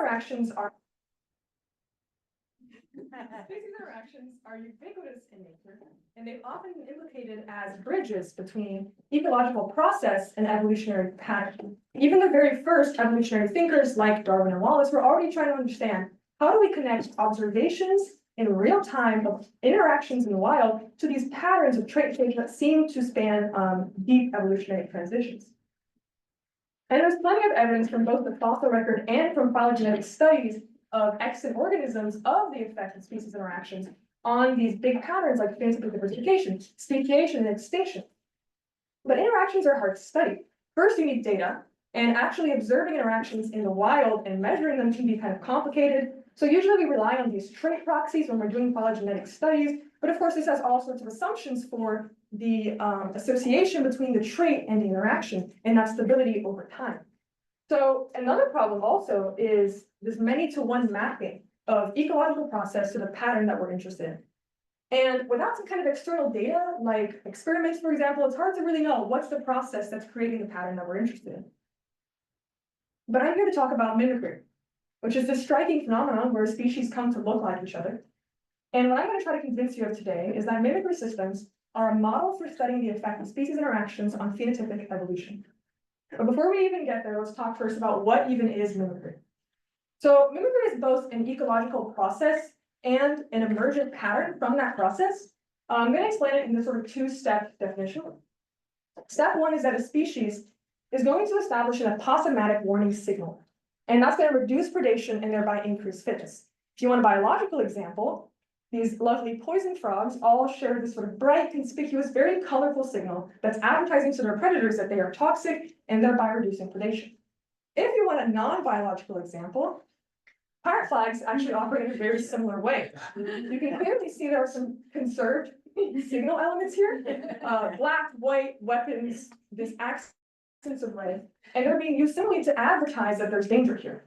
interactions are ubiquitous in nature, and they've often been implicated as bridges between ecological process and evolutionary pattern. Even the very first evolutionary thinkers like Darwin and Wallace were already trying to understand how do we connect observations in real time of interactions in the wild to these patterns of trait change that seem to span deep evolutionary transitions. And there's plenty of evidence from both the fossil record and from phylogenetic studies of extant organisms of the effect of species interactions on these big patterns like phenotypic diversification, speciation, and extinction. But interactions are hard to study. First, you need data, and actually observing interactions in the wild and measuring them can be kind of complicated. So usually we rely on these trait proxies when we're doing phylogenetic studies, but of course this has all sorts of assumptions for the association between the trait and the interaction and that stability over time. So another problem also is this many-to-one mapping of ecological process to the pattern that we're interested in. And without some kind of external data, like experiments, for example, it's hard to really know what's the process that's creating the pattern that we're interested in. But I'm here to talk about mimicry, which is this striking phenomenon where species come to look like each other. And what I'm going to try to convince you of today is that mimicry systems are a model for studying the effect of species interactions on phenotypic evolution. But before we even get there, let's talk first about what even is mimicry. So mimicry is both an ecological process and an emergent pattern from that process. I'm going to explain it in this sort of two-step definition. Step one is that a species is going to establish an aposematic warning signal, and that's going to reduce predation and thereby increase fitness. If you want a biological example, these lovely poison frogs all share this sort of bright, conspicuous, very colorful signal that's advertising to their predators that they are toxic and thereby reducing predation. If you want a non-biological example, pirate flags actually operate in a very similar way. You can clearly see there are some conserved signal elements here. Black, white, weapons, this accents of red, and they're being used simply to advertise that there's danger here.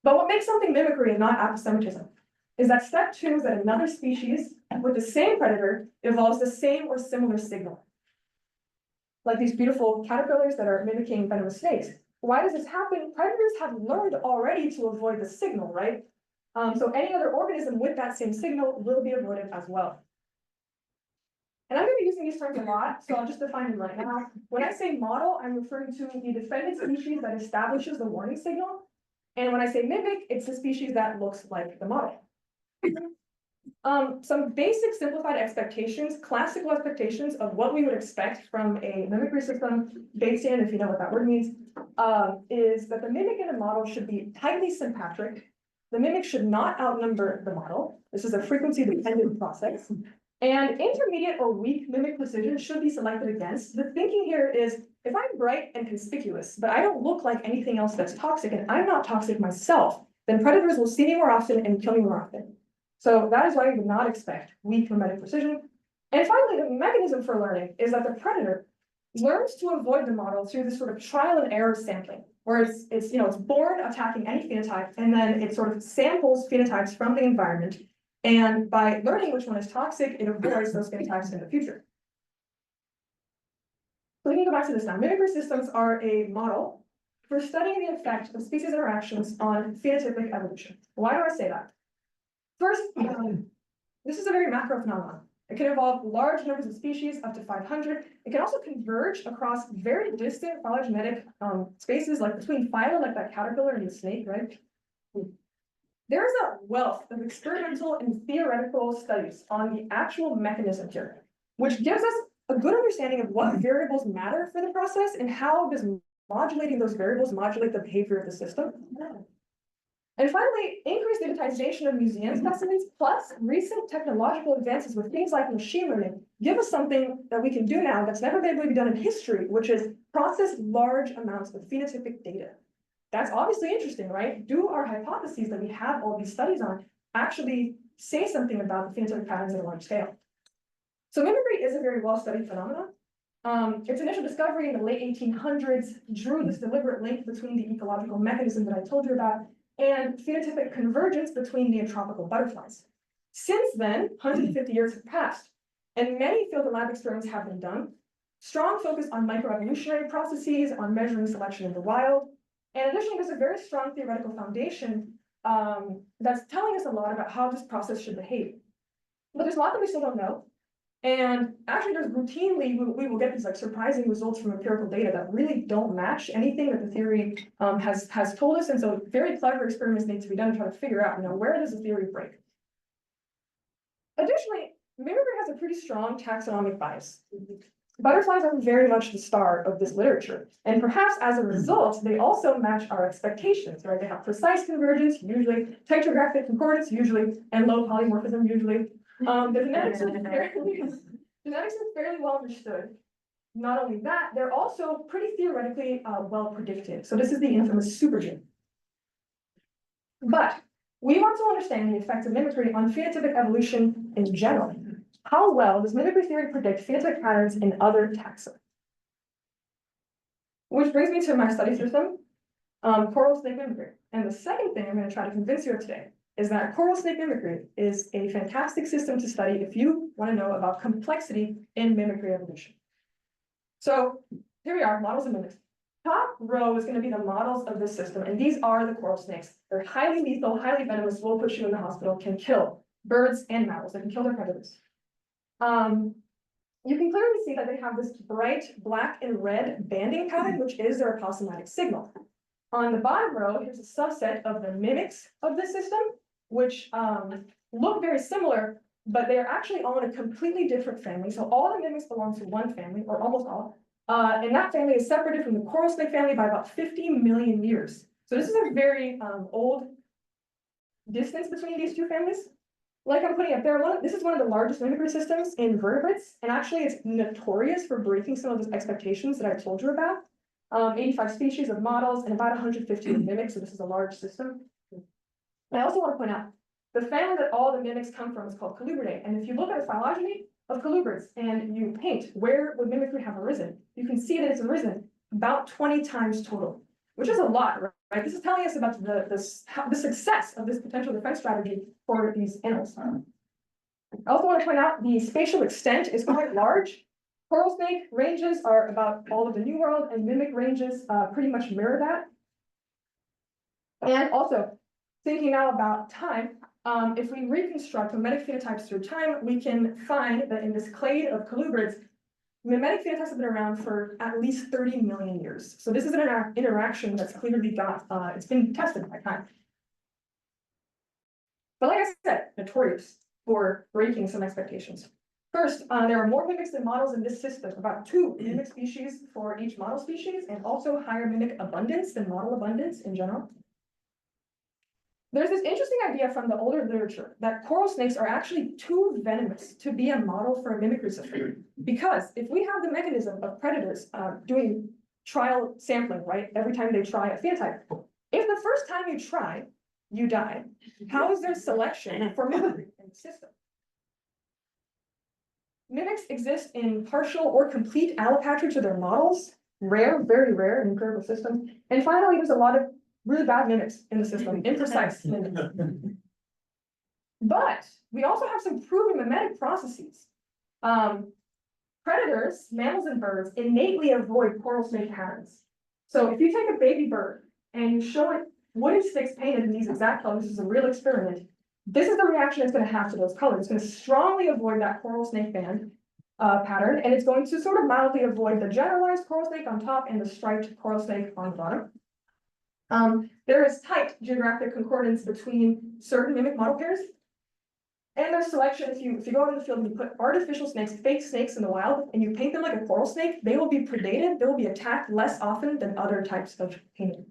But what makes something mimicry and not aposematism is that step two is that another species with the same predator evolves the same or similar signal. Like these beautiful caterpillars that are mimicking venomous snakes. Why does this happen? Predators have learned already to avoid the signal, right? So any other organism with that same signal will be avoided as well. And I'm going to be using these terms a lot, so I'll just define them right now. When I say model, I'm referring to the defendant species that establishes the warning signal. And when I say mimic, it's the species that looks like the model. Some basic simplified expectations, classical expectations of what we would expect from a mimicry system based in, if you know what that word means, is that the mimic in a model should be tightly sympatric. The mimic should not outnumber the model. This is a frequency-dependent process. And intermediate or weak mimic precision should be selected against. The thinking here is, if I'm bright and conspicuous, but I don't look like anything else that's toxic, and I'm not toxic myself, then predators will see me more often and kill me more often. So that is why we would not expect weak mimetic precision. And finally, the mechanism for learning is that the predator learns to avoid the model through this sort of trial and error sampling, where it's born attacking any phenotype, and then it sort of samples phenotypes from the environment. And by learning which one is toxic, it avoids those phenotypes in the future. So we can go back to this now. Mimicry systems are a model for studying the effect of species interactions on phenotypic evolution. Why do I say that? First, this is a very macro phenomenon. It can involve large numbers of species, up to 500. It can also converge across very distant phylogenetic spaces, like between phyla, like that caterpillar and the snake, right? There is a wealth of experimental and theoretical studies on the actual mechanism here, which gives us a good understanding of what variables matter for the process and how does modulating those variables modulate the behavior of the system. And finally, increased digitization of museum specimens plus recent technological advances with things like machine learning give us something that we can do now that's never been able to be done in history, which is process large amounts of phenotypic data. That's obviously interesting, right? Do our hypotheses that we have all these studies on actually say something about the phenotypic patterns at a large scale? So mimicry is a very well-studied phenomenon. Its initial discovery in the late 1800s drew this deliberate link between the ecological mechanism that I told you about and phenotypic convergence between neotropical butterflies. Since then, 150 years have passed, and many field and lab experiments have been done. Strong focus on microevolutionary processes, on measuring selection in the wild. And additionally, there's a very strong theoretical foundation that's telling us a lot about how this process should behave. But there's a lot that we still don't know. And actually, there's routinely, we will get these like surprising results from empirical data that really don't match anything that the theory has told us. And so very clever experiments need to be done to try to figure out, where does the theory break? Additionally, mimicry has a pretty strong taxonomic bias. Butterflies are very much the star of this literature, and perhaps as a result, they also match our expectations, right? They have precise convergence, usually, tetrographic concordance, usually, and low polymorphism, usually. The genetics is fairly well understood. Not only that, they're also pretty theoretically well predicted. So this is the infamous supergene. But we want to understand the effects of mimicry on phenotypic evolution in general. How well does mimicry theory predict phenotypic patterns in other taxa? Which brings me to my study system, coral snake mimicry. And the second thing I'm going to try to convince you of today is that coral snake mimicry is a fantastic system to study if you want to know about complexity in mimicry evolution. So here we are, models of mimics. Top row is going to be the models of this system, and these are the coral snakes. They're highly lethal, highly venomous, will put you in the hospital, can kill birds and mammals, they can kill their predators. You can clearly see that they have this bright black and red banding pattern, which is their aposematic signal. On the bottom row, here's a subset of the mimics of the system, which look very similar, but they are actually all in a completely different family. So all the mimics belong to one family, or almost all. And that family is separated from the coral snake family by about 50 million years. So this is a very old distance between these two families. Like I'm putting up there, this is one of the largest mimicry systems in vertebrates, and actually it's notorious for breaking some of those expectations that I told you about. 85 species of models and about 150 mimics, so this is a large system. I also want to point out, the family that all the mimics come from is called Colubridae, and if you look at a phylogeny of colubrids and you paint where would mimicry have arisen, you can see that it's arisen about 20 times total, which is a lot, right? This is telling us about the success of this potential defense strategy for these animals. I also want to point out the spatial extent is quite large. Coral snake ranges are about all of the New World, and mimic ranges pretty much mirror that. And also, thinking now about time, if we reconstruct mimetic phenotypes through time, we can find that in this clade of colubrids, mimetic phenotypes have been around for at least 30 million years. So this is an interaction that's clearly got, it's been tested by time. But like I said, notorious for breaking some expectations. First, there are more mimics than models in this system, about 2 mimic species for each model species, and also higher mimic abundance than model abundance in general. There's this interesting idea from the older literature that coral snakes are actually too venomous to be a model for a mimicry system. Because if we have the mechanism of predators doing trial sampling, right, every time they try a phenotype, if the first time you try, you die, how is there selection for mimicry in the system? Mimics exist in partial or complete allopatry to their models, rare, very rare in empirical systems. And finally, there's a lot of really bad mimics in the system, imprecise mimics. But we also have some proven mimetic processes. Predators, mammals and birds, innately avoid coral snake patterns. So if you take a baby bird and you show it wooden sticks painted in these exact colors, this is a real experiment, this is the reaction it's going to have to those colors. It's going to strongly avoid that coral snake band pattern, and it's going to sort of mildly avoid the generalized coral snake on top and the striped coral snake on the bottom. There is tight geographic concordance between certain mimic model pairs. And there's selection. If you go out in the field and you put artificial snakes, fake snakes in the wild, and you paint them like a coral snake, they will be predated, they will be attacked less often than other types of painting.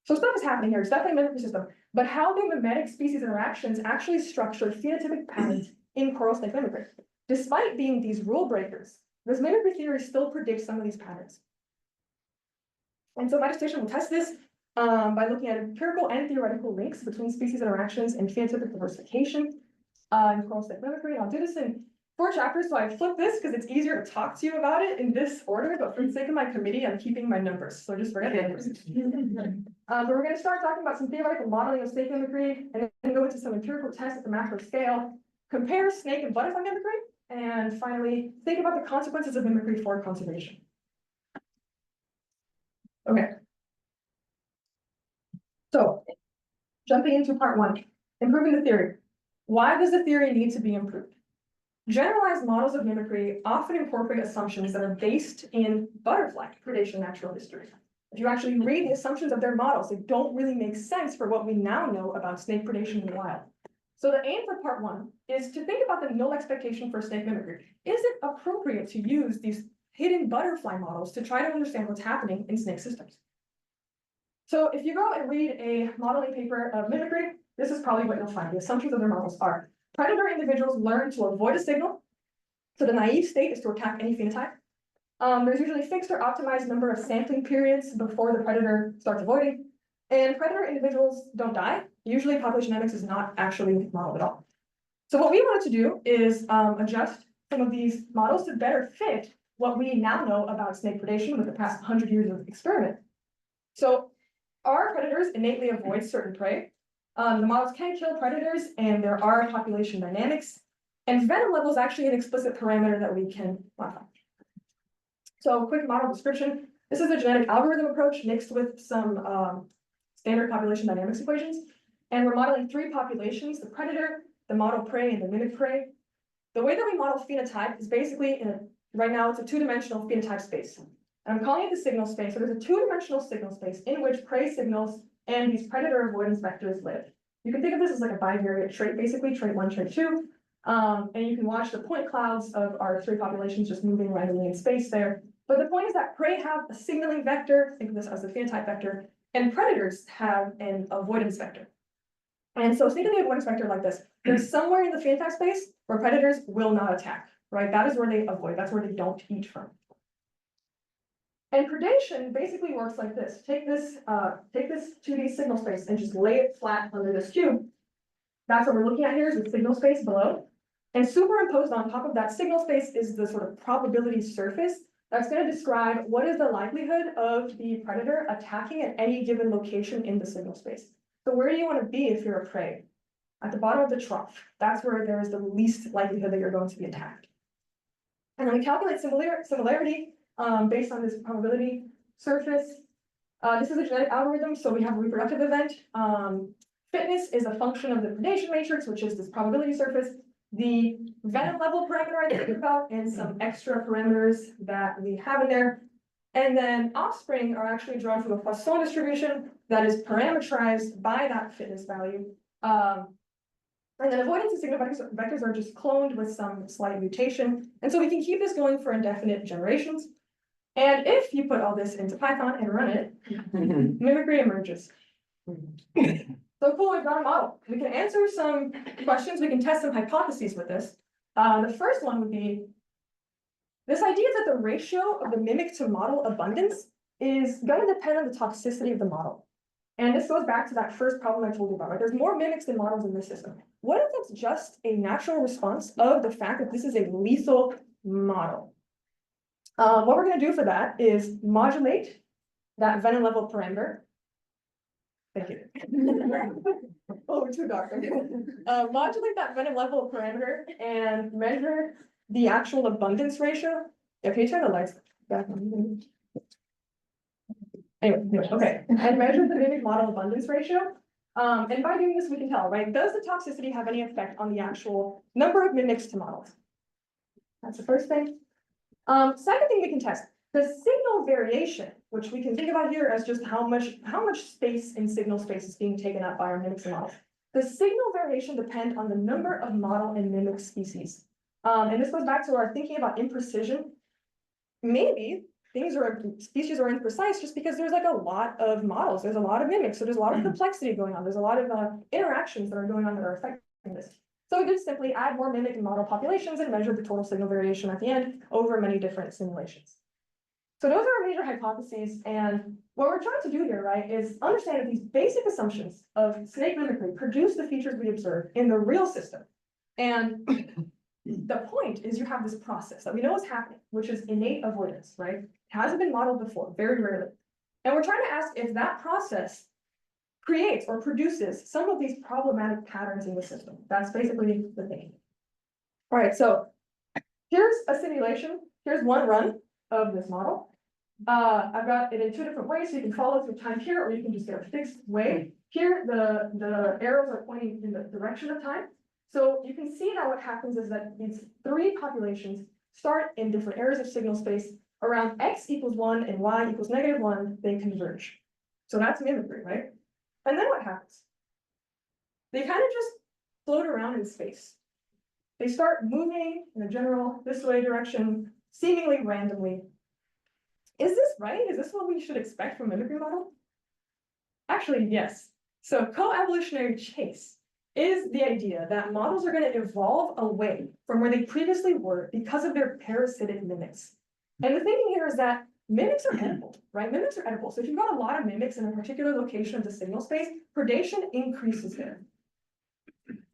So stuff is happening here. It's definitely a mimicry system. But how do mimetic species interactions actually structure phenotypic patterns in coral snake mimicry? Despite being these rule breakers, this mimicry theory still predicts some of these patterns. And so my dissertation will test this by looking at empirical and theoretical links between species interactions and phenotypic diversification in coral snake mimicry. And I'll do this in 4 chapters, so I flipped this because it's easier to talk to you about it in this order, but for the sake of my committee, I'm keeping my numbers, so just forget the numbers. But we're going to start talking about some theoretical modeling of snake mimicry, and then go into some empirical tests at the macro scale, compare snake and butterfly mimicry, and finally, think about the consequences of mimicry for conservation. Okay. So, jumping into part one, improving the theory. Why does the theory need to be improved? Generalized models of mimicry often incorporate assumptions that are based in butterfly predation natural history. If you actually read the assumptions of their models, they don't really make sense for what we now know about snake predation in the wild. So the aim for part one is to think about the null expectation for snake mimicry. Is it appropriate to use these hidden butterfly models to try to understand what's happening in snake systems? So if you go and read a modeling paper of mimicry, this is probably what you'll find. The assumptions of their models are predator individuals learn to avoid a signal. So the naive state is to attack any phenotype. There's usually fixed or optimized number of sampling periods before the predator starts avoiding. And predator individuals don't die. Usually population dynamics is not actually modeled at all. So what we wanted to do is adjust some of these models to better fit what we now know about snake predation with the past 100 years of experiment. So our predators innately avoid certain prey. The models can kill predators and there are population dynamics. And venom level is actually an explicit parameter that we can modify. So quick model description. This is a genetic algorithm approach mixed with some standard population dynamics equations. And we're modeling three populations, the predator, the model prey, and the mimic prey. The way that we model phenotype is basically, right now it's a two-dimensional phenotype space. And I'm calling it the signal space. So there's a two-dimensional signal space in which prey signals and these predator avoidance vectors live. You can think of this as like a bivariate trait, basically, trait 1, trait 2. And you can watch the point clouds of our three populations just moving randomly in space there. But the point is that prey have a signaling vector, think of this as the phenotype vector, and predators have an avoidance vector. And so think of the avoidance vector like this. There's somewhere in the phenotype space where predators will not attack, right? That is where they avoid, that's where they don't eat from. And predation basically works like this. Take this 2D signal space and just lay it flat under this cube. That's what we're looking at here is the signal space below. And superimposed on top of that signal space is the sort of probability surface that's going to describe what is the likelihood of the predator attacking at any given location in the signal space. So where do you want to be if you're a prey? At the bottom of the trough. That's where there is the least likelihood that you're going to be attacked. And then we calculate similarity based on this probability surface. This is a genetic algorithm, so we have a reproductive event. Fitness is a function of the predation matrix, which is this probability surface. The venom level parameter I talked about, and some extra parameters that we have in there. And then offspring are actually drawn from a Poisson distribution that is parameterized by that fitness value. And then avoidance and signal vectors are just cloned with some slight mutation. And so we can keep this going for indefinite generations. And if you put all this into Python and run it, mimicry emerges. So cool, we've got a model. We can answer some questions, we can test some hypotheses with this. The first one would be this idea that the ratio of the mimic to model abundance is going to depend on the toxicity of the model. And this goes back to that first problem I told you about, right? There's more mimics than models in this system. What if it's just a natural response of the fact that this is a lethal model? What we're going to do for that is modulate that venom level parameter. Thank you. Oh, too dark. Okay. Modulate that venom level parameter and measure the actual abundance ratio. Yeah, can you turn the lights back on? Anyway, okay. And measure the mimic model abundance ratio. And by doing this, we can tell, right? Does the toxicity have any effect on the actual number of mimics to models? That's the first thing. Second thing we can test. The signal variation, which we can think about here as just how much space in signal space is being taken up by our mimics and models. The signal variation depends on the number of model and mimic species. And this goes back to our thinking about imprecision. Maybe species are imprecise just because there's like a lot of models, there's a lot of mimics, so there's a lot of complexity going on, there's a lot of interactions that are going on that are affecting this. So we just simply add more mimic and model populations and measure the total signal variation at the end over many different simulations. So those are our major hypotheses, and what we're trying to do here, right, is understand that these basic assumptions of snake mimicry produce the features we observe in the real system. And the point is you have this process that we know is happening, which is innate avoidance, right? It hasn't been modeled before, very rarely. And we're trying to ask if that process creates or produces some of these problematic patterns in the system. That's basically the thing. All right, so here's a simulation. Here's one run of this model. I've got it in two different ways, so you can follow through time here, or you can just get a fixed way. Here, the arrows are pointing in the direction of time. So you can see now what happens is that these three populations start in different areas of signal space. Around x equals 1 and y equals -1, they converge. So that's mimicry, right? And then what happens? They kind of just float around in space. They start moving in a general this way direction, seemingly randomly. Is this right? Is this what we should expect from a mimicry model? Actually, yes. So co-evolutionary chase is the idea that models are going to evolve away from where they previously were because of their parasitic mimics. And the thinking here is that mimics are edible, right? Mimics are edible. So if you've got a lot of mimics in a particular location of the signal space, predation increases there.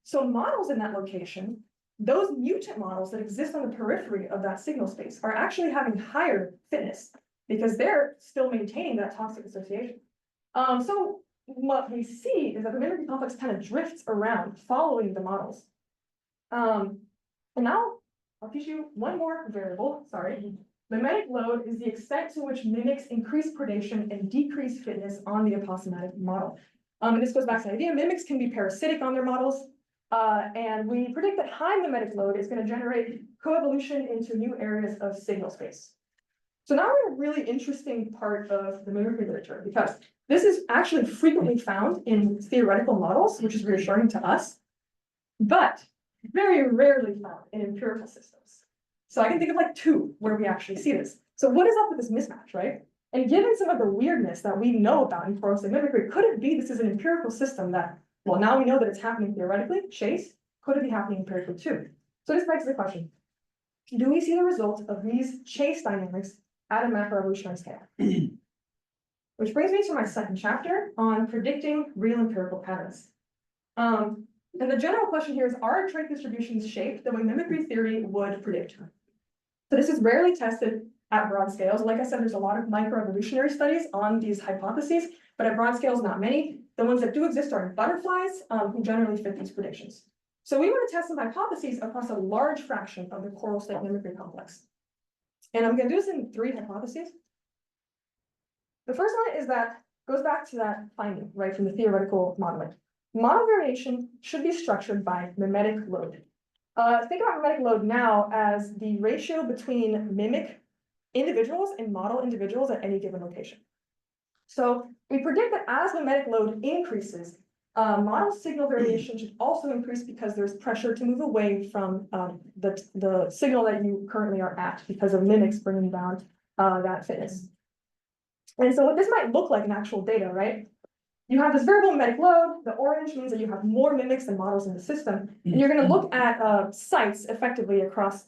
So models in that location, those mutant models that exist on the periphery of that signal space, are actually having higher fitness because they're still maintaining that toxic association. So what we see is that the mimicry complex kind of drifts around following the models. And now I'll teach you one more variable, sorry. Mimetic load is the extent to which mimics increase predation and decrease fitness on the aposematic model. And this goes back to the idea, mimics can be parasitic on their models. And we predict that high mimetic load is going to generate coevolution into new areas of signal space. So now we're in a really interesting part of the mimicry literature, because this is actually frequently found in theoretical models, which is reassuring to us, but very rarely found in empirical systems. So I can think of like two where we actually see this. So what is up with this mismatch, right? And given some of the weirdness that we know about in corrosive mimicry, could it be this is an empirical system that, well, now we know that it's happening theoretically, chase, could it be happening empirically too? So this begs the question, do we see the result of these chase dynamics at a macroevolutionary scale? Which brings me to my second chapter on predicting real empirical patterns. And the general question here is, are trait distributions shaped the way mimicry theory would predict? So this is rarely tested at broad scales. Like I said, there's a lot of microevolutionary studies on these hypotheses, but at broad scales, not many. The ones that do exist are in butterflies, who generally fit these predictions. So we want to test some hypotheses across a large fraction of the coral snake mimicry complex. And I'm going to do this in three hypotheses. The first one is that, goes back to that finding, right, from the theoretical modeling. Model variation should be structured by mimetic load. Think about mimetic load now as the ratio between mimic individuals and model individuals at any given location. So we predict that as mimetic load increases, model signal variation should also increase because there's pressure to move away from the signal that you currently are at because of mimics bringing down that fitness. And so what this might look like in actual data, right? You have this variable mimetic load. The orange means that you have more mimics than models in the system. And you're going to look at sites effectively across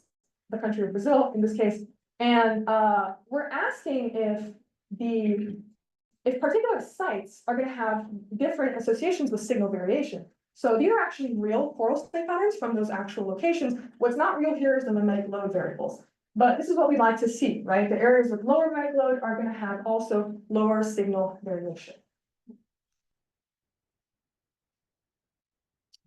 the country of Brazil, in this case. And we're asking if particular sites are going to have different associations with signal variation. So these are actually real coral snake patterns from those actual locations. What's not real here is the mimetic load variables. But this is what we like to see, right? The areas with lower mimetic load are going to have also lower signal variation.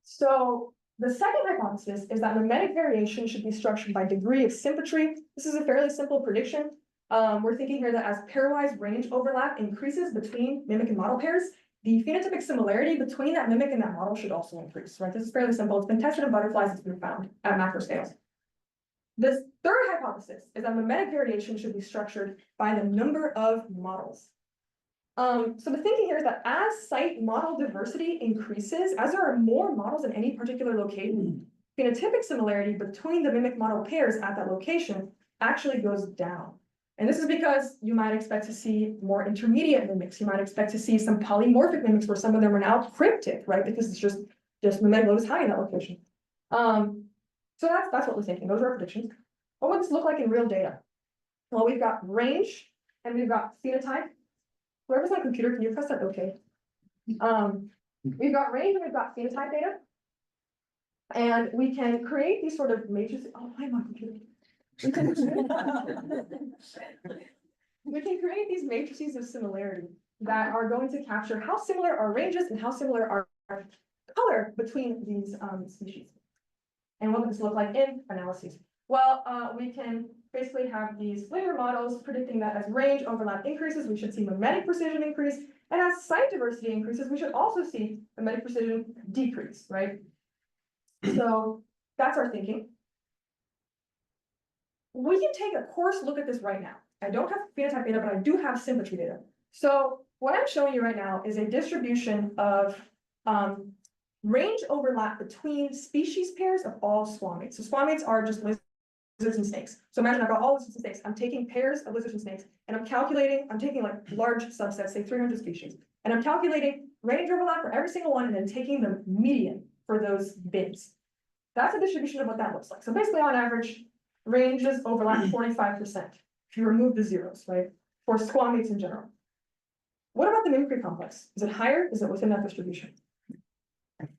So the second hypothesis is that mimetic variation should be structured by degree of symmetry. This is a fairly simple prediction. We're thinking here that as pairwise range overlap increases between mimic and model pairs, the phenotypic similarity between that mimic and that model should also increase, right? This is fairly simple. It's been tested in butterflies. It's been found at macro scales. The third hypothesis is that mimetic variation should be structured by the number of models. So the thinking here is that as site model diversity increases, as there are more models in any particular location, phenotypic similarity between the mimic model pairs at that location actually goes down. And this is because you might expect to see more intermediate mimics. You might expect to see some polymorphic mimics where some of them are now cryptic, right? Because it's just mimetic load is high in that location. So that's what we're thinking. Those are our predictions. What would this look like in real data? Well, we've got range and we've got phenotype. Whoever's on computer, can you press that OK? We've got range and we've got phenotype data. And we can create these sort of matrices. Oh, I'm on computer. We can create these matrices of similarity that are going to capture how similar are ranges and how similar are color between these species. And what does this look like in analyses? Well, we can basically have these linear models predicting that as range overlap increases, we should see mimetic precision increase, and as site diversity increases, we should also see mimetic precision decrease, right? So that's our thinking. We can take a coarse look at this right now. I don't have phenotype data, but I do have symmetry data. So what I'm showing you right now is a distribution of range overlap between species pairs of all squamates. So squamates are just lizards and snakes. So imagine I've got all lizards and snakes. I'm taking pairs of lizards and snakes, and I'm taking like large subsets, say 300 species, and I'm calculating range overlap for every single one, and then taking the median for those bins. That's a distribution of what that looks like. So basically, on average, ranges overlap 45% if you remove the zeros, right? For squamates in general. What about the mimicry complex? Is it higher? Is it within that distribution?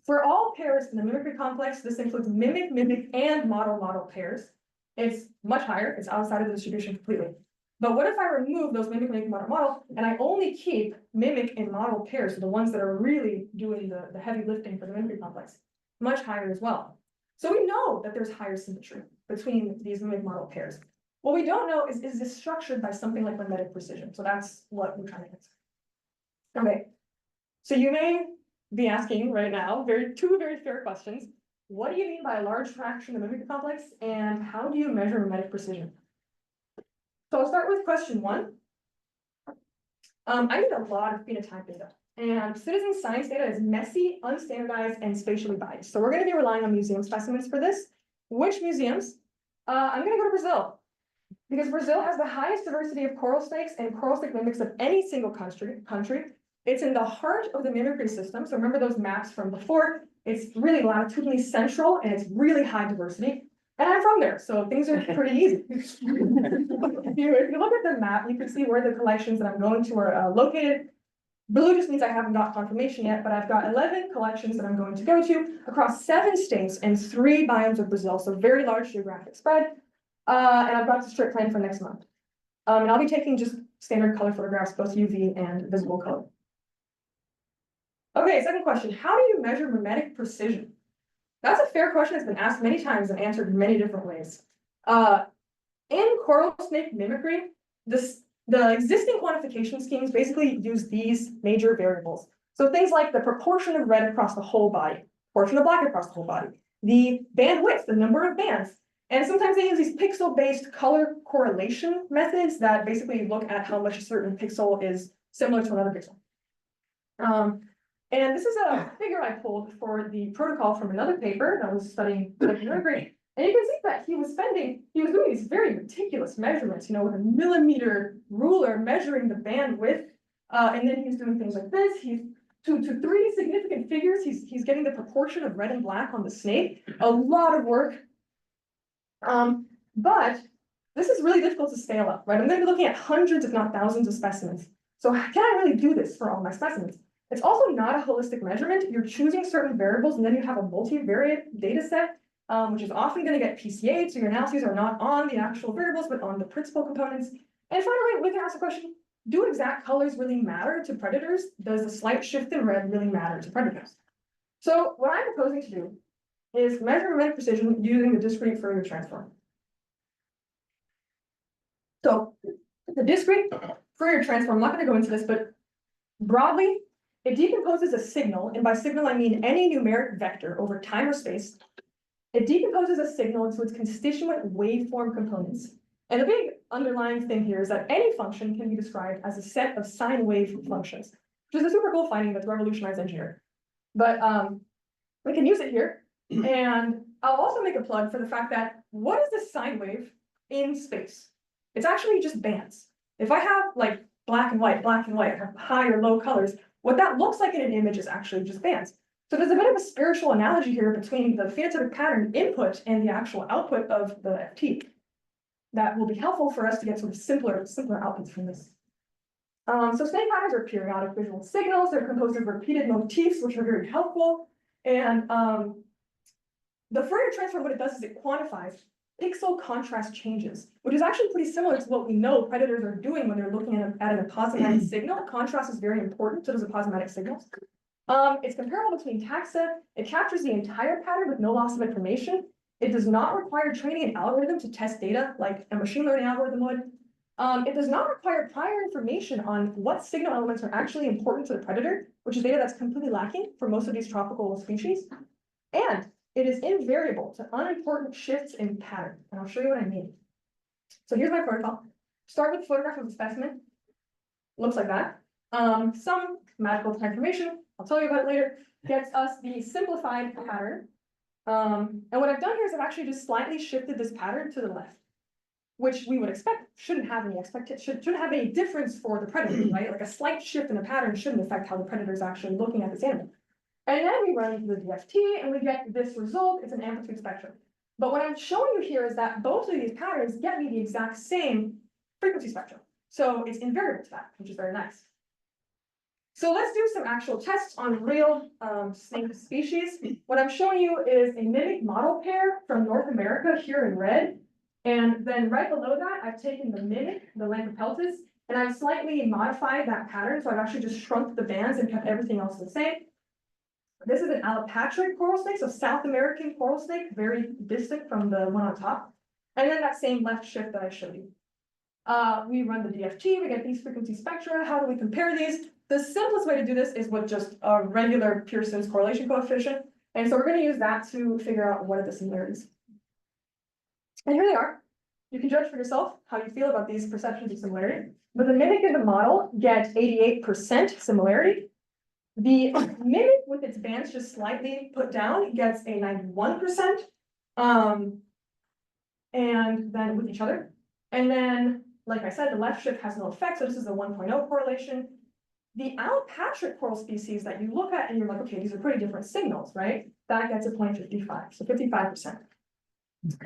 For all pairs in the mimicry complex, this includes mimic, mimic, and model pairs. It's much higher. It's outside of the distribution completely. But what if I remove those mimic, mimic, model, and I only keep mimic and model pairs, so the ones that are really doing the heavy lifting for the mimicry complex? Much higher as well. So we know that there's higher symmetry between these mimic model pairs. What we don't know is this structured by something like mimetic precision? So that's what we're trying to answer. Okay, so you may be asking right now two very fair questions. What do you mean by a large fraction of the mimicry complex, and how do you measure mimetic precision? So I'll start with question 1. I need a lot of phenotype data, and citizen science data is messy, unstandardized, and spatially biased. So we're going to be relying on museum specimens for this. Which museums? I'm going to go to Brazil, because Brazil has the highest diversity of coral snakes and coral snake mimics of any single country. It's in the heart of the mimicry system. So remember those maps from before? It's really latitudinally central, and it's really high diversity. And I'm from there, so things are pretty easy. If you look at the map, you can see where the collections that I'm going to are located. Blue just means I haven't got confirmation yet, but I've got 11 collections that I'm going to go to across 7 states and 3 biomes of Brazil, so very large geographic spread. And I've got the strip planned for next month. And I'll be taking just standard color photographs, both UV and visible color. Okay, second question. How do you measure mimetic precision? That's a fair question. It's been asked many times and answered in many different ways. In coral snake mimicry, the existing quantification schemes basically use these major variables. So things like the proportion of red across the whole body, proportion of black across the whole body, the band width, the number of bands. And sometimes they use these pixel-based color correlation methods that basically look at how much a certain pixel is similar to another pixel. And this is a figure I pulled for the protocol from another paper that was studying mimicry. And you can see that he was doing these very meticulous measurements, with a millimeter ruler measuring the bandwidth. And then he's doing things like this. He's to 3 significant figures. He's getting the proportion of red and black on the snake. A lot of work. But this is really difficult to scale up, right? I'm going to be looking at hundreds, if not thousands, of specimens. So can I really do this for all my specimens? It's also not a holistic measurement. You're choosing certain variables, and then you have a multivariate data set, which is often going to get PCA'd, so your analyses are not on the actual variables, but on the principal components. And finally, we can ask the question, do exact colors really matter to predators? Does a slight shift in red really matter to predators? So what I'm proposing to do is measure mimetic precision using the discrete Fourier transform. So the discrete Fourier transform, I'm not going to go into this, but broadly, it decomposes a signal, and by signal I mean any numeric vector over time or space. It decomposes a signal into its constituent waveform components. And the big underlying thing here is that any function can be described as a set of sine wave functions, which is a super cool finding that's revolutionized engineering. But we can use it here. And I'll also make a plug for the fact that what is the sine wave in space? It's actually just bands. If I have like black and white, high or low colors, what that looks like in an image is actually just bands. So there's a bit of a spiritual analogy here between the phenotypic pattern input and the actual output of the FT. That will be helpful for us to get sort of simpler outputs from this. So snake patterns are periodic visual signals. They're composed of repeated motifs, which are very helpful. And the Fourier transform, what it does is it quantifies pixel contrast changes, which is actually pretty similar to what we know predators are doing when they're looking at an aposematic signal. Contrast is very important to those aposematic signals. It's comparable between taxa. It captures the entire pattern with no loss of information. It does not require training an algorithm to test data like a machine learning algorithm would. It does not require prior information on what signal elements are actually important to the predator, which is data that's completely lacking for most of these tropical species. And it is invariable to unimportant shifts in pattern. And I'll show you what I mean. So here's my protocol. Start with a photograph of the specimen. Looks like that. Some magical transformation, I'll tell you about it later, gets us the simplified pattern. And what I've done here is I've actually just slightly shifted this pattern to the left, which we would expect shouldn't have any shouldn't have any difference for the predator, right? Like a slight shift in the pattern shouldn't affect how the predator is actually looking at this animal. And then we run the DFT and we get this result. It's an amplitude spectrum. But what I'm showing you here is that both of these patterns get me the exact same frequency spectrum. So it's invariable to that, which is very nice. So let's do some actual tests on real snake species. What I'm showing you is a mimic model pair from North America here in red. And then right below that, I've taken the mimic, the Lampropeltis, and I've slightly modified that pattern. So I've actually just shrunk the bands and kept everything else the same. This is an allopatric coral snake, so South American coral snake, very distant from the one on top. And then that same left shift that I showed you. We run the DFT, we get these frequency spectra. How do we compare these? The simplest way to do this is with just a regular Pearson's correlation coefficient. And so we're going to use that to figure out what are the similarities. And here they are. You can judge for yourself how you feel about these perceptions of similarity. But the mimic and the model get 88% similarity. The mimic with its bands just slightly put down gets a 91%. And then with each other. And then, like I said, the left shift has no effect. So this is a 1.0 correlation. The allopatric coral species that you look at and you're like, okay, these are pretty different signals, right? That gets a 0.55, so 55%.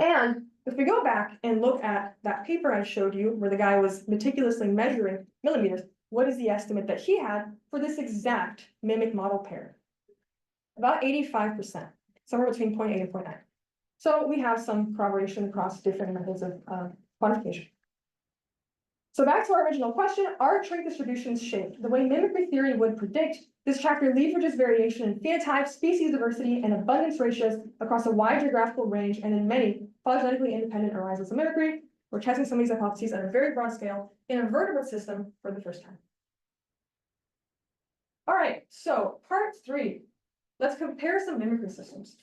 And if we go back and look at that paper I showed you where the guy was meticulously measuring millimeters, what is the estimate that he had for this exact mimic model pair? About 85%, somewhere between 0.8 and 0.9. So we have some corroboration across different methods of quantification. So back to our original question, are trait distributions shaped the way mimicry theory would predict? This chapter leverages variation in phenotype, species diversity, and abundance ratios across a wide geographical range and in many phylogenetically independent arisals of mimicry. We're testing some of these hypotheses at a very broad scale in a vertebrate system for the first time. All right, so part 3. Let's compare some mimicry systems.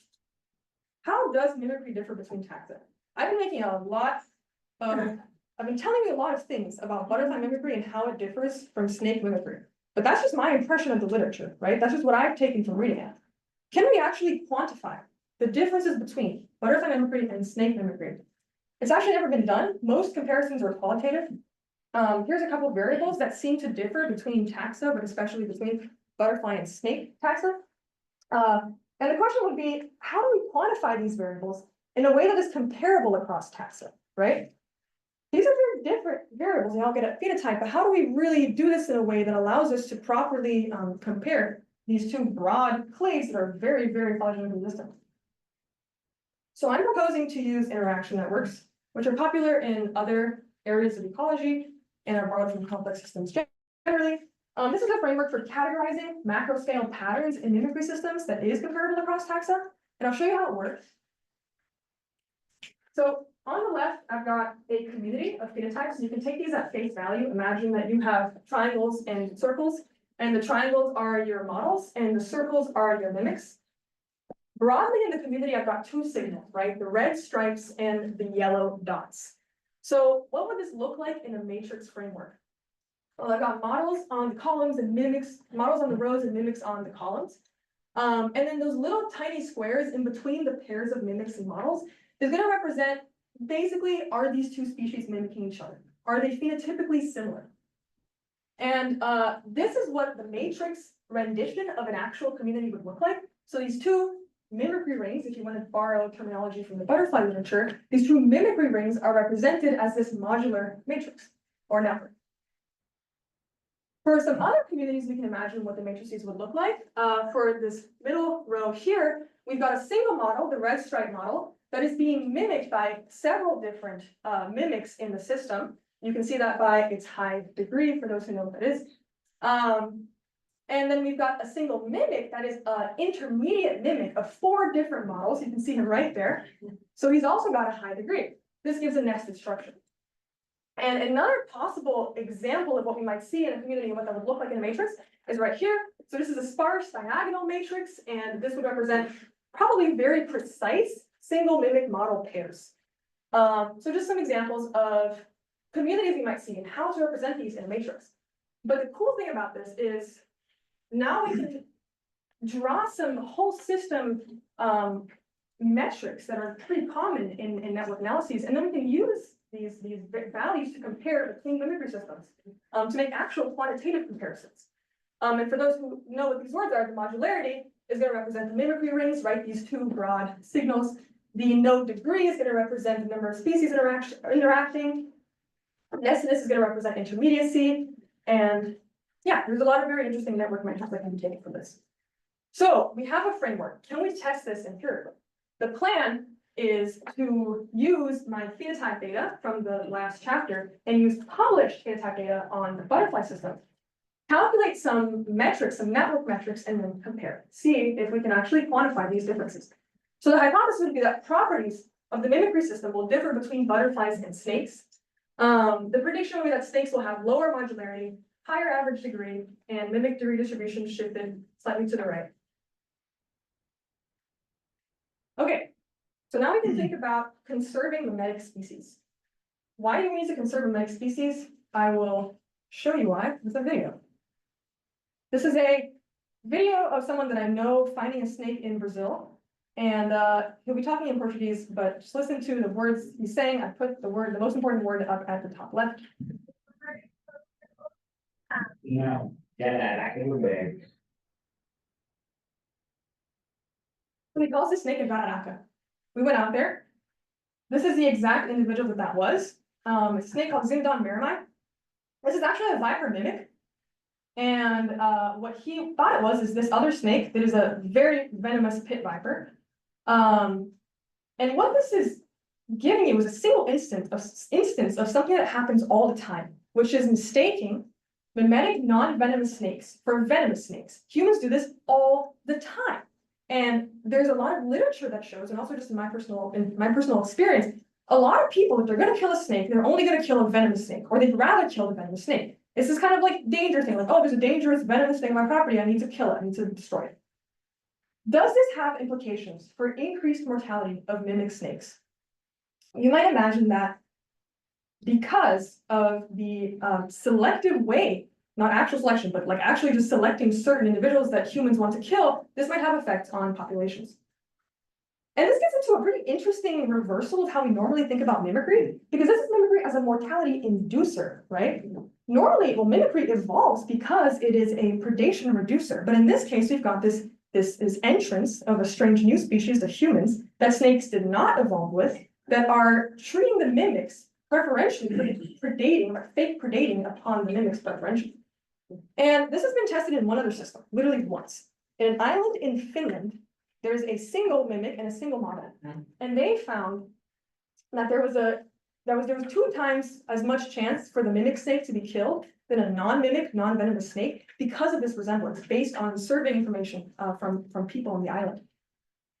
How does mimicry differ between taxa? I've been telling you a lot of things about butterfly mimicry and how it differs from snake mimicry. But that's just my impression of the literature, right? That's just what I've taken from reading it. Can we actually quantify the differences between butterfly mimicry and snake mimicry? It's actually never been done. Most comparisons are qualitative. Here's a couple of variables that seem to differ between taxa, but especially between butterfly and snake taxa. And the question would be, how do we quantify these variables in a way that is comparable across taxa, right? These are very different variables, they all get a phenotype, but how do we really do this in a way that allows us to properly compare these two broad clades that are very, very phylogenetically distant? So I'm proposing to use interaction networks, which are popular in other areas of ecology and are borrowed from complex systems generally. This is a framework for categorizing macro-scale patterns in mimicry systems that is comparable across taxa, and I'll show you how it works. So on the left, I've got a community of phenotypes. You can take these at face value. Imagine that you have triangles and circles, and the triangles are your models, and the circles are your mimics. Broadly in the community, I've got two signals, right? The red stripes and the yellow dots. So what would this look like in a matrix framework? Well, I've got models on the columns and mimics, models on the rows and mimics on the columns. And then those little tiny squares in between the pairs of mimics and models is going to represent, basically, are these two species mimicking each other? Are they phenotypically similar? And this is what the matrix rendition of an actual community would look like. So these two mimicry rings, if you want to borrow terminology from the butterfly literature, these two mimicry rings are represented as this modular matrix or network. For some other communities, we can imagine what the matrices would look like. For this middle row here, we've got a single model, the red stripe model, that is being mimicked by several different mimics in the system. You can see that by its high degree, for those who know what that is. And then we've got a single mimic that is an intermediate mimic of 4 different models. You can see him right there. So he's also got a high degree. This gives a nested structure. And another possible example of what we might see in a community and what that would look like in a matrix is right here. So this is a sparse diagonal matrix, and this would represent probably very precise single mimic model pairs. So just some examples of communities we might see and how to represent these in a matrix. But the cool thing about this is now we can draw some whole system metrics that are pretty common in network analyses, and then we can use these values to compare between mimicry systems to make actual quantitative comparisons. And for those who know what these words are, the modularity is going to represent the mimicry rings, right? These 2 broad signals. The node degree is going to represent the number of species interacting. Nestedness is going to represent intermediacy. And yeah, there's a lot of very interesting network metrics that can be taken from this. So we have a framework. Can we test this empirically? The plan is to use my phenotype data from the last chapter and use published phenotype data on the butterfly system. Calculate some metrics, some network metrics, and then compare. See if we can actually quantify these differences. So the hypothesis would be that properties of the mimicry system will differ between butterflies and snakes. The prediction would be that snakes will have lower modularity, higher average degree, and mimic degree distribution shifted slightly to the right. Okay, so now we can think about conserving mimetic species. Why do we need to conserve mimetic species? I will show you why with a video. This is a video of someone that I know finding a snake in Brazil. And he'll be talking in Portuguese, but just listen to the words he's saying. I put the most important word up at the top left. No, yeah, So he calls this snake a jararaca. We went out there. This is the exact individual that was. It's a snake called Zindon marimi. This is actually a viper mimic. And what he thought it was is this other snake that is a very venomous pit viper. And what this is giving you is a single instance of something that happens all the time, which is mistaking mimetic non-venomous snakes for venomous snakes. Humans do this all the time. And there's a lot of literature that shows, and also just in my personal experience, a lot of people, if they're going to kill a snake, they're only going to kill a venomous snake, or they'd rather kill the venomous snake. It's this kind of like danger thing, like, oh, there's a dangerous venomous snake on my property, I need to kill it, I need to destroy it. Does this have implications for increased mortality of mimic snakes? You might imagine that because of the selective way, not actual selection, but like actually just selecting certain individuals that humans want to kill, this might have effects on populations. And this gets into a pretty interesting reversal of how we normally think about mimicry, because this is mimicry as a mortality inducer, right? Normally, well, mimicry evolves because it is a predation reducer, but in this case, we've got this entrance of a strange new species of humans that snakes did not evolve with, that are treating the mimics preferentially, predating or fake predating upon the mimics preferentially. And this has been tested in one other system, literally once. In an island in Finland, there's a single mimic and a single model. And they found that there was 2 times as much chance for the mimic snake to be killed than a non-mimic, non-venomous snake because of this resemblance based on survey information from people on the island.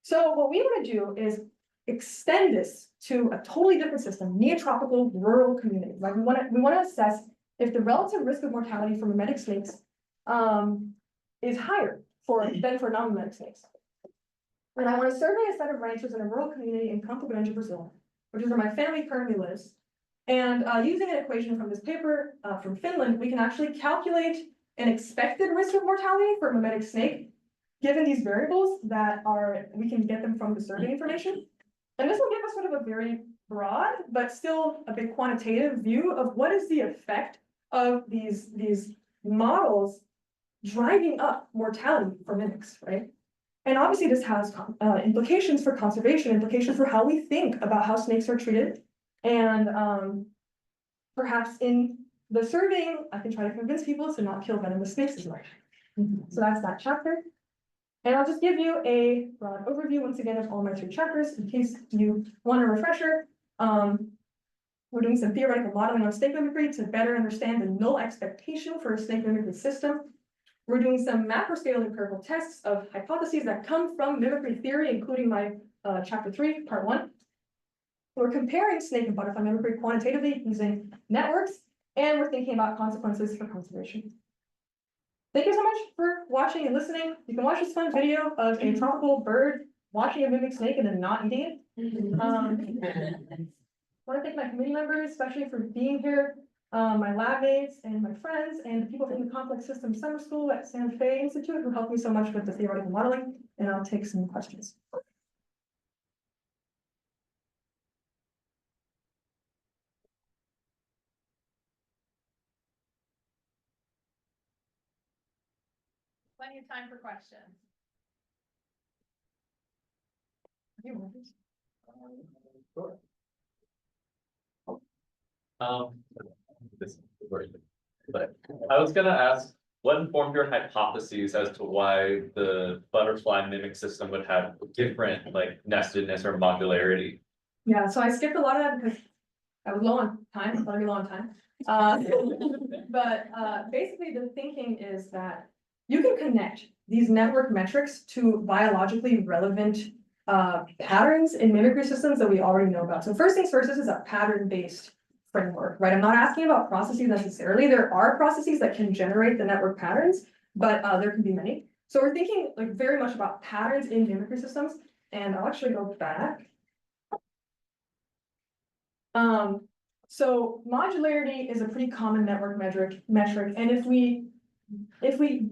So what we want to do is extend this to a totally different system, neotropical rural communities. Like we want to assess if the relative risk of mortality for mimetic snakes is higher than for non-mimetic snakes. And I want to survey a set of ranchers in a rural community in Campo Grande, Brazil, which is where my family currently lives. And using an equation from this paper from Finland, we can actually calculate an expected risk of mortality for a mimetic snake, given these variables that we can get them from the survey information. And this will give us sort of a very broad, but still a bit quantitative view of what is the effect of these models driving up mortality for mimics, right? And obviously this has implications for conservation, implications for how we think about how snakes are treated. And perhaps in the surveying, I can try to convince people to not kill venomous snakes as much. So that's that chapter. And I'll just give you a broad overview once again of all my 3 chapters in case you want a refresher. We're doing some theoretical modeling on snake mimicry to better understand the null expectation for a snake mimicry system. We're doing some macro scale empirical tests of hypotheses that come from mimicry theory, including my chapter 3, part 1. We're comparing snake and butterfly mimicry quantitatively using networks, and we're thinking about consequences for conservation. Thank you so much for watching and listening. You can watch this fun video of a tropical bird watching a mimic snake and then not eating it. I want to thank my committee members, especially for being here, my lab mates and my friends, and the people from the Complex Systems Summer School at Santa Fe Institute who helped me so much with the theoretical modeling, and I'll take some questions. Plenty of time for questions. This is the version. But I was gonna ask, what informed your hypotheses as to why the butterfly mimic system would have different like nestedness or modularity? Yeah, so I skipped a lot of that because I was low on time, I thought I'd be low on time. Basically the thinking is that you can connect these network metrics to biologically relevant patterns in mimicry systems that we already know about. So first things first, this is a pattern-based framework, right? I'm not asking about processes necessarily. There are processes that can generate the network patterns, but there can be many. So we're thinking like very much about patterns in mimicry systems, and I'll actually go back. So modularity is a pretty common network metric, and if we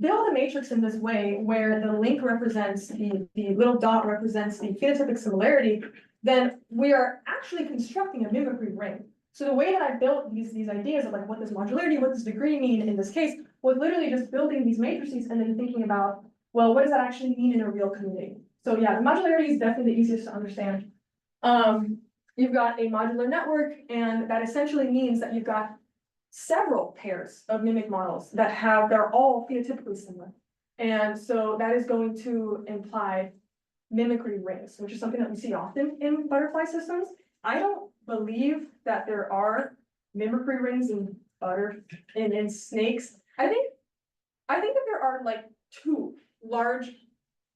build a matrix in this way where the link represents the little dot represents the phenotypic similarity, then we are actually constructing a mimicry ring. So the way that I built these ideas of like what does modularity, what does degree mean in this case, was literally just building these matrices and then thinking about, well, what does that actually mean in a real community? So yeah, the modularity is definitely the easiest to understand. You've got a modular network, and that essentially means that you've got several pairs of mimic models they're all phenotypically similar. And so that is going to imply mimicry rings, which is something that we see often in butterfly systems. I don't believe that there are mimicry rings in snakes. I think that there are like 2 large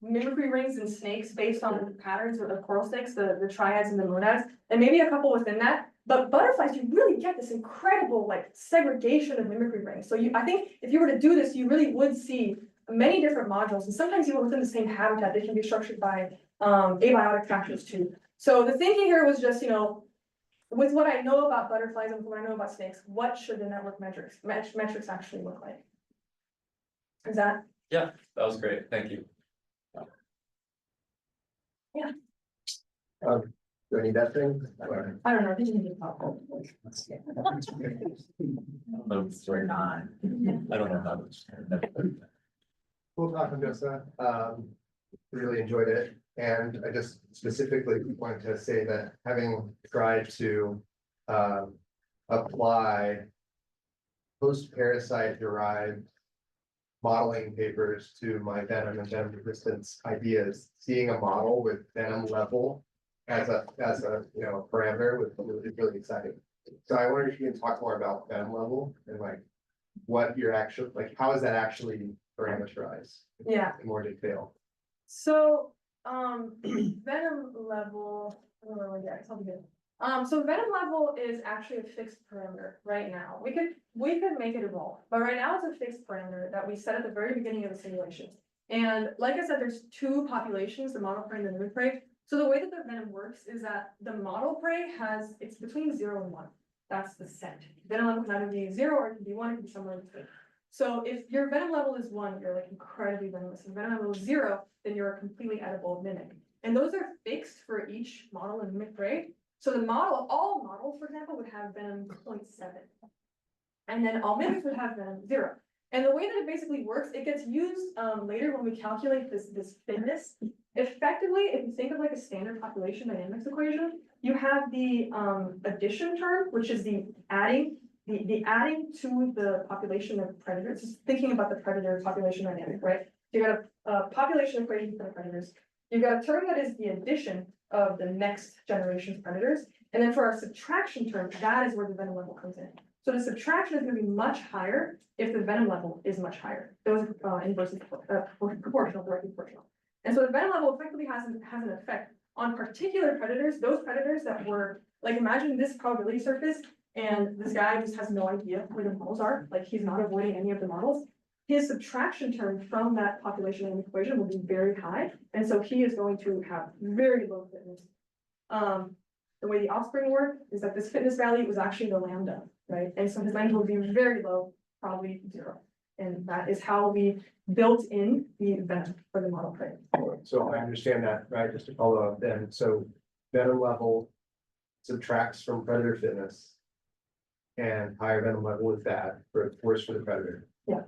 mimicry rings in snakes based on the patterns of the coral snakes, the triads and the monads, and maybe a couple within that. But butterflies, you really get this incredible like segregation of mimicry rings. So I think if you were to do this, you really would see many different modules, and sometimes even within the same habitat, they can be structured by abiotic factors too. So the thinking here was just, with what I know about butterflies and what I know about snakes, what should the network metrics actually look like? Is that? Yeah, that was great. Thank you. Yeah. Do I need that thing? I don't know. Did you need to talk? We're not. I don't know how to. Cool talk, Andressa. Really enjoyed it. And I just specifically wanted to say that having tried to apply post-parasite derived modeling papers to my venom and venom resistance ideas, seeing a model with venom level as a parameter was really exciting. So I wonder if you can talk more about venom level and like what you're actually like, how is that actually parameterized? Yeah. In more detail. So venom level, so venom level is actually a fixed parameter right now. We could make it evolve, but right now it's a fixed parameter that we set at the very beginning of the simulation. And like I said, there's 2 populations, the model prey and the mimic prey. So the way that the venom works is that the model prey it's between 0 and 1. That's the set. Venom level can either be 0 or it can be 1, it can be somewhere in between. So if your venom level is 1, you're like incredibly venomous. If venom level is 0, then you're a completely edible mimic. And those are fixed for each model in mimic prey. So the model, all models, for example, would have venom 0.7. And then all mimics would have venom 0. And the way that it basically works, it gets used later when we calculate this fitness. Effectively, if you think of like a standard population dynamics equation, you have the addition term, which is the adding to the population of predators. Just thinking about the predator population dynamic, right? You got a population equation for the predators. You've got a term that is the addition of the next generation's predators. And then for our subtraction term, that is where the venom level comes in. So the subtraction is gonna be much higher if the venom level is much higher. Those inverses proportional, directly proportional. And so the venom level effectively has an effect on particular predators, those predators that were, like, imagine this probability surface, and this guy just has no idea where the models are, like, he's not avoiding any of the models. His subtraction term from that population and equation will be very high, and so he is going to have very low fitness. The way the offspring work is that this fitness value was actually the lambda, right? And so his lambda will be very low, probably 0. And that is how we built in the venom for the model prey. So I understand that, right, just to follow up then, so venom level subtracts from predator fitness. And higher venom level is bad, for worse for the predator. Yeah.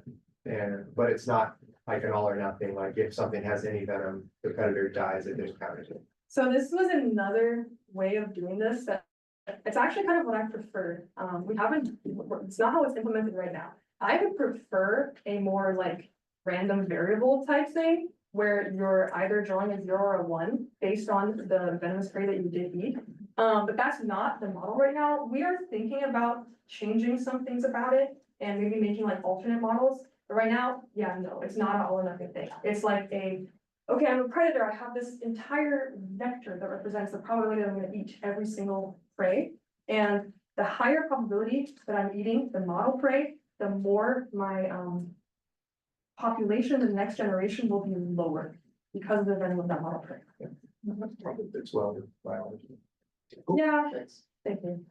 But it's not like an all or nothing, like if something has any venom, the predator dies if there's counter to it. So this was another way of doing this that it's actually kind of what I preferred. We haven't, it's not how it's implemented right now. I would prefer a more like random variable type thing where you're either drawing a 0 or a 1 based on the venomous prey that you did eat. But that's not the model right now. We are thinking about changing some things about it and maybe making like alternate models. But right now, yeah, no, it's not an all or nothing thing. It's like okay, I'm a predator. I have this entire vector that represents the probability that I'm going to eat every single prey. And the higher probability that I'm eating the model prey, the more my population, the next generation will be lower because of the venom of that model prey. It's well with biology. Yeah. Thanks. Thank you.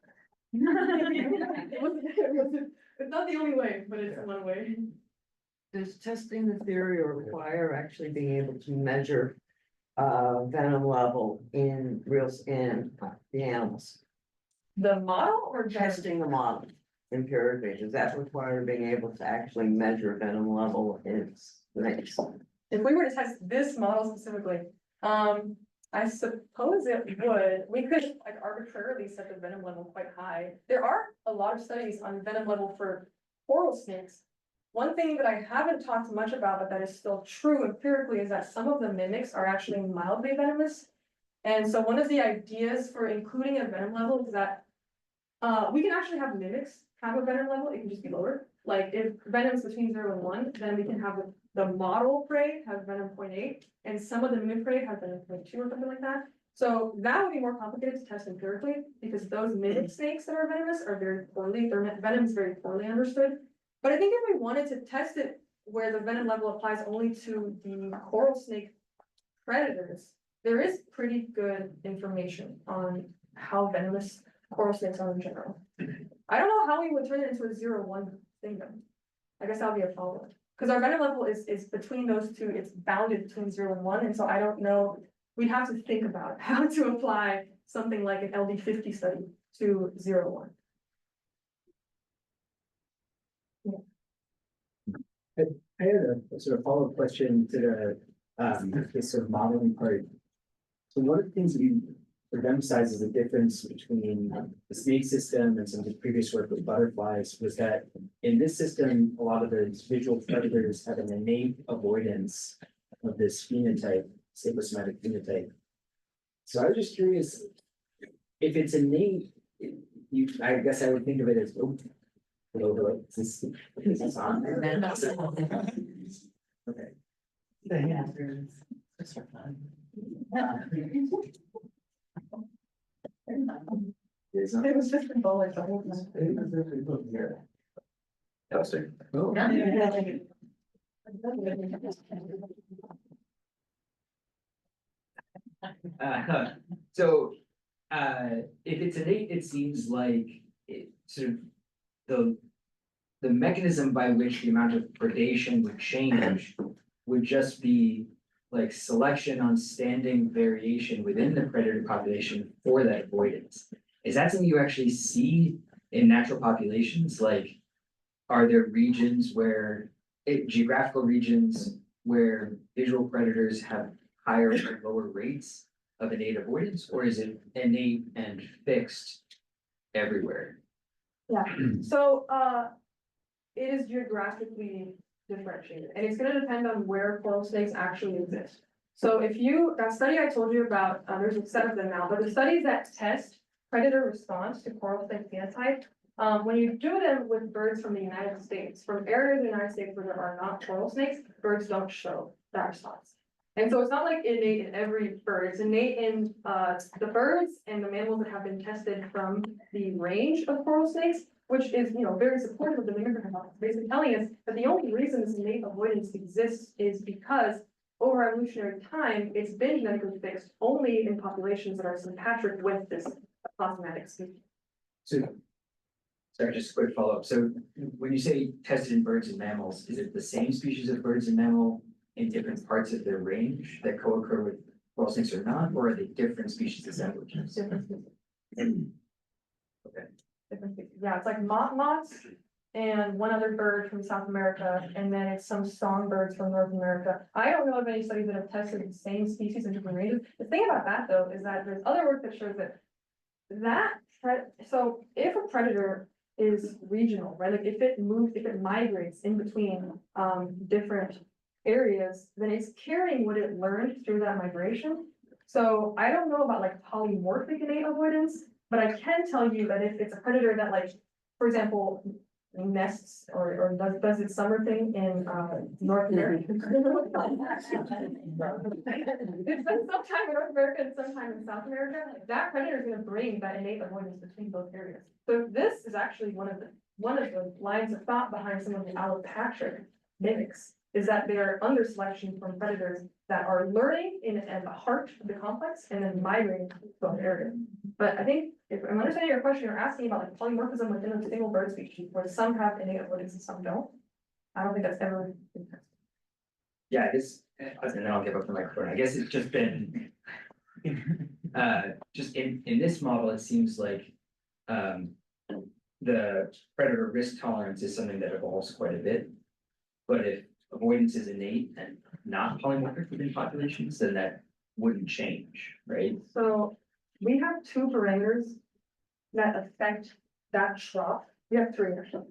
It's not the only way, but it's one way. Does testing the theory or require actually being able to measure venom level in the animals? The model or Testing the model empirically, does that require being able to actually measure venom level in snakes? if we were to test this model specifically, I suppose it would. We could like arbitrarily set the venom level quite high. There are a lot of studies on venom level for coral snakes. One thing that I haven't talked much about, but that is still true empirically, is that some of the mimics are actually mildly venomous. And so one of the ideas for including a venom level is that we can actually have mimics have a venom level, it can just be lower. Like if venom is between 0 and 1, then we can have the model prey have venom 0.8, and some of the mimic prey have venom 0.2 or something like that. So that would be more complicated to test empirically because those mimic snakes that are venomous are very poorly, their venom is very poorly understood. But I think if we wanted to test it where the venom level applies only to the coral snake predators, there is pretty good information on how venomous coral snakes are in general. I don't know how we would turn it into a 0-1 thing though. I guess that'll be a follow-up. Because our venom level is between those two, it's bounded between 0 and 1, and so I don't know, we'd have to think about how to apply something like an LD50 study to 0-1. I had a sort of follow-up question to the this sort of modeling part. So one of the things that you sort of emphasizes the difference between the snake system and some of the previous work with butterflies was that in this system, a lot of the visual predators have an innate avoidance of this phenotype, cyclosomatic phenotype. So I was just curious, if it's innate, I guess I would think of it as, this is on. Okay. It was just a bullet the whole time. That was it. Oh. If it's innate, it seems like it sort of the mechanism by which the amount of predation would change would just be like selection on standing variation within the predator population for that avoidance. Is that something you actually see in natural populations? Like, are there regions where geographical regions where visual predators have higher or lower rates of innate avoidance, or is it innate and fixed everywhere? Yeah, so it is geographically differentiated, and it's gonna depend on where coral snakes actually exist. So if that study I told you about, there's a set of them now, but the studies that test predator response to coral snake phenotype, When you do them with birds from the United States, from areas in the United States where there are not coral snakes, birds don't show that response. And so it's not like innate in every bird, it's innate in the birds and the mammals that have been tested from the range of coral snakes, which is, very supportive of the mimicry hypothesis, basically telling us that the only reason this innate avoidance exists is because over evolutionary time, it's been genetically fixed only in populations that are sympatric with this plasmatic species. So, sorry, just a quick follow-up. So when you say tested in birds and mammals, is it the same species of birds and mammal in different parts of their range that co-occur with coral snakes or not, or are they different species assemblages? Different species. Okay. Different species. Yeah, it's like moths and one other bird from South America, and then it's some songbirds from North America. I don't know of any studies that have tested the same species in different ranges. The thing about that though, is that there's other work that shows so if a predator is regional, right, like if it migrates in between, different areas, then it's carrying what it learned through that migration. So I don't know about like polymorphic innate avoidance, but I can tell you that if it's a predator that, like, for example, nests or does its summer thing in North America. It spends some time in North America and some time in South America. That predator is going to bring that innate avoidance between both areas. So this is actually one of the lines of thought behind some of the allopatric mimics, is that they're under selection from predators that are learning in the heart of the complex and then migrating to those areas. But I think if I'm understanding your question, you're asking about like polymorphism within a single bird species, where some have innate avoidance and some don't. I don't think that's ever been tested. Yeah, I guess, and then I'll give up the microphone. I guess it's just been, just in this model, it seems like, the predator risk tolerance is something that evolves quite a bit. But if avoidance is innate and not polymorphic within populations, then that wouldn't change, right? So we have two parameters that affect that trough. We have three actually.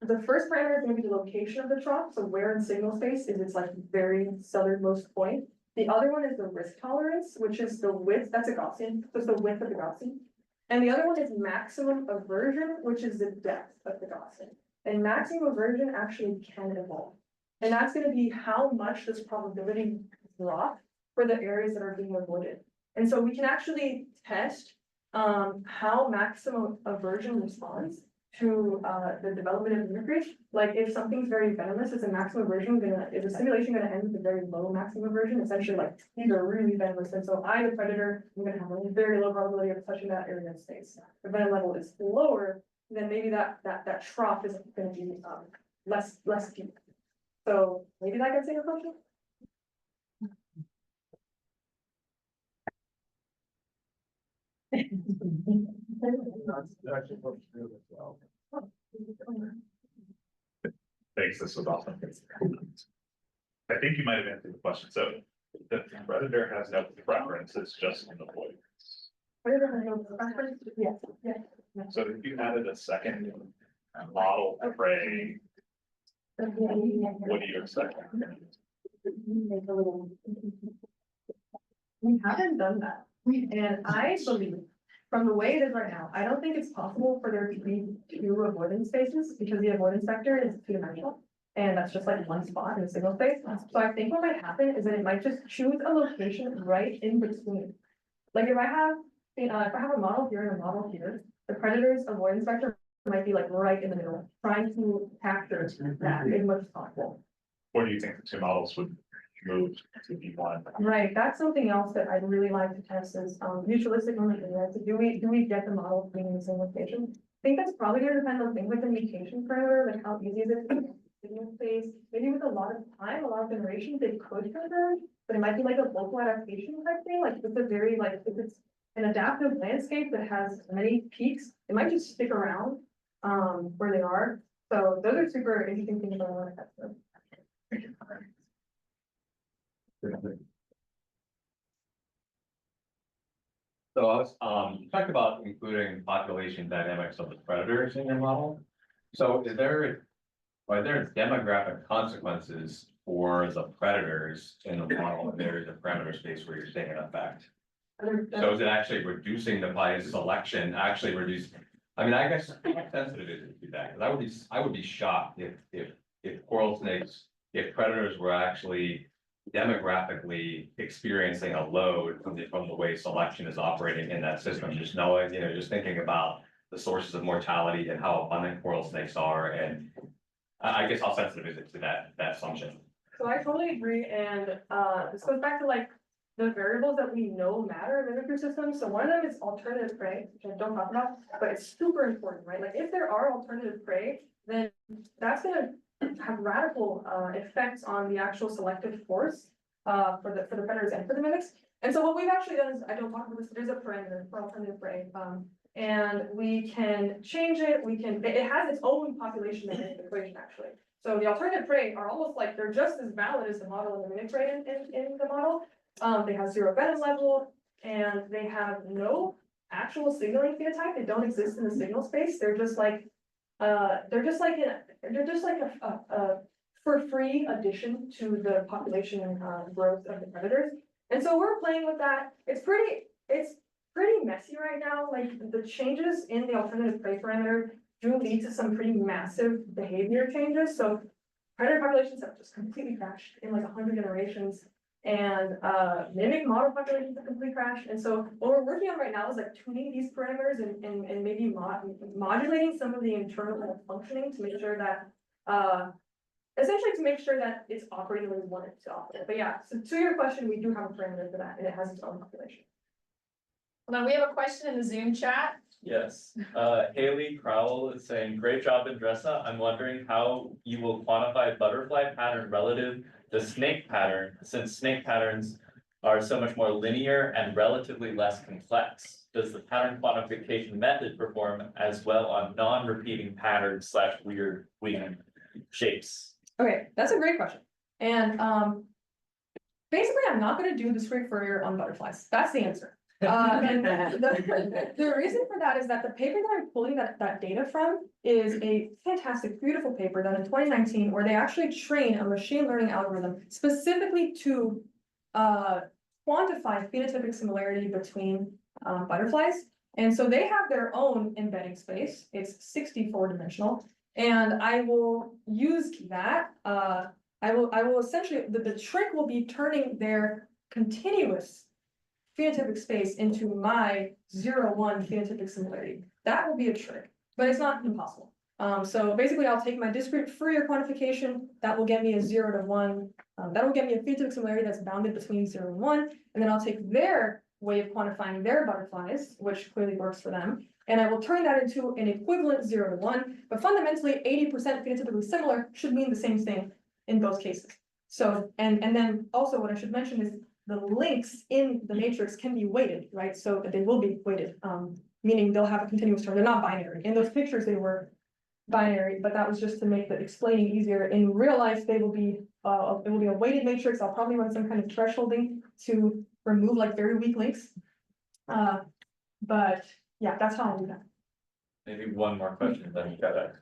The first parameter is going to be the location of the trough. So where in signal space is its like very southernmost point. The other one is the risk tolerance, which is the width. That's a Gaussian. So it's the width of the Gaussian. And the other one is maximum aversion, which is the depth of the Gaussian. And maximum aversion actually can evolve. And that's going to be how much this probability drop for the areas that are being avoided. And so we can actually test how maximum aversion responds to the development of mimicry. Like if something's very venomous, is a maximum aversion is a simulation gonna end with a very low maximum aversion? Essentially, like these are really venomous, and so I, the predator, I'm gonna have a very low probability of touching that area of space. The venom level is lower, then maybe that trough is gonna be less deep. So maybe that gets your question. Thanks, this was awesome. I think you might have answered the question. So the predator has no preference, it's just an avoidance. Yes, yes. So if you added a second model prey, what do you expect? We haven't done that, and I believe, from the way it is right now, I don't think it's possible for there to be two avoidance spaces, because the avoidance vector is two-dimensional. And that's just like one spot in a single space. So I think what might happen is that it might just choose a location right in between. Like if I have a model here and a model here, the predator's avoidance vector might be like right in the middle, trying to capture that as much as possible. Or do you think the two models would move to be one? Right, that's something else that I'd really like to test is mutualistic mimicry, right? So do we get the model being in the same location? I think that's probably gonna depend on things like the mutation parameter, like how easy is it to signal space. Maybe with a lot of time, a lot of generations, they could converge, but it might be like a local adaptation type thing. Like if it's a very if it's an adaptive landscape that has many peaks, it might just stick around where they are. So those are super interesting things that I want to test them. So I was, you talked about including population dynamics of the predators in your model. So are there demographic consequences for the predators in the model if there is a parameter space where you're seeing an effect? So is it actually reducing the by selection, actually reduce? I mean, I guess how sensitive is it to that? Because I would be shocked if coral snakes, if predators were actually demographically experiencing a load from the way selection is operating in that system, just knowing, just thinking about the sources of mortality and how abundant coral snakes are, and I guess how sensitive is it to that assumption? So I totally agree, and this goes back to like the variables that we know matter in mimicry systems. So one of them is alternative prey, which I don't talk about, but it's super important, right? Like if there are alternative prey, then that's gonna have radical effects on the actual selective force for the predators and for the mimics. And so what we've actually done is, I don't talk about this, there's a parameter for alternative prey. And we can change it, it has its own population equation actually. So the alternative prey are almost like, they're just as valid as the model and the mimic prey in the model. They have 0 venom level, and they have no actual signaling phenotype. They don't exist in the signal space. They're just like a for free addition to the population growth of the predators. And so we're playing with that. It's pretty messy right now. Like the changes in the alternative prey parameter do lead to some pretty massive behavior changes. So predator populations have just completely crashed in like 100 generations. And mimic model populations have completely crashed. And so what we're working on right now is like tuning these parameters and maybe modulating some of the internal functioning to make sure that essentially to make sure that it's operating the way we want it to operate. But yeah, so to your question, we do have a parameter for that, and it has its own population. Well, now we have a question in the Zoom chat. Yes, Haley Crowell is saying, great job, Andressa. I'm wondering how you will quantify butterfly pattern relative to snake pattern, since snake patterns are so much more linear and relatively less complex. Does the pattern quantification method perform as well on non-repeating patterns / weird wing shapes? Okay, that's a great question. And basically, I'm not going to do discrete Fourier on butterflies. That's the answer. And the reason for that is that the paper that I'm pulling that data from is a fantastic, beautiful paper done in 2019, where they actually train a machine learning algorithm specifically to quantify phenotypic similarity between butterflies. And so they have their own embedding space. It's 64 dimensional. And I will use that. I will essentially, the trick will be turning their continuous phenotypic space into my 0-1 phenotypic similarity. That will be a trick, but it's not impossible. So basically I'll take my discrete Fourier quantification, that will get me a 0 to 1. That will get me a phenotypic similarity that's bounded between 0 and 1. And then I'll take their way of quantifying their butterflies, which clearly works for them. And I will turn that into an equivalent 0 to 1, but fundamentally 80% phenotypically similar should mean the same thing in both cases. So, and then also what I should mention is the links in the matrix can be weighted, right? So they will be weighted, meaning they'll have a continuous term. They're not binary. In those pictures, they were binary, but that was just to make the explaining easier. In real life, they will be, it will be a weighted matrix. I'll probably run some kind of thresholding to remove like very weak links. But yeah, that's how I'll do that. Maybe one more question, then we gotta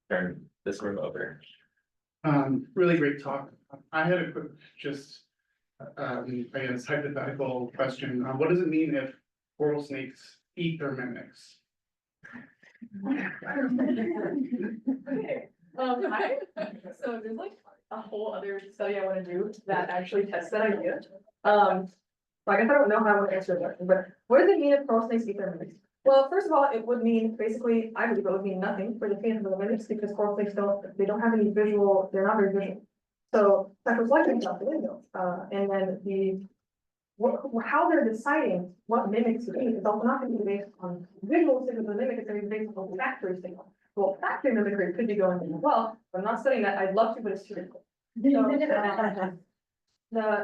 turn this room over. Really great talk. I had a quick, I guess hypothetical question. What does it mean if coral snakes eat their mimics? Okay, so there's like a whole other study I want to do that actually tests that idea. So I guess I don't know how I want to answer that, but what does it mean if coral snakes eat their mimics? Well, first of all, it would mean basically, I believe it would mean nothing for the phenotype of the mimics because coral snakes they don't have any visual, they're not very visual. So sexual selection is out the window. And then how they're deciding what mimics to eat is also not going to be based on visual signals of the mimic, it's going to be based on olfactory signal. Well, factory mimicry could be going in as well, but I'm not studying that. I'd love to, but it's too difficult. So,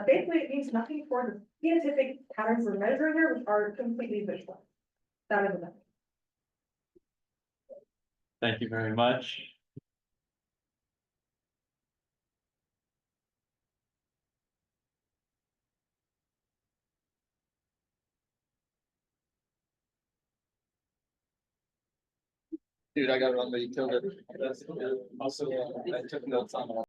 basically it means nothing for the phenotypic patterns we're measuring here, which are completely visual. That is enough. Thank you very much. Dude, I got it on the utility. Also, I took notes on all.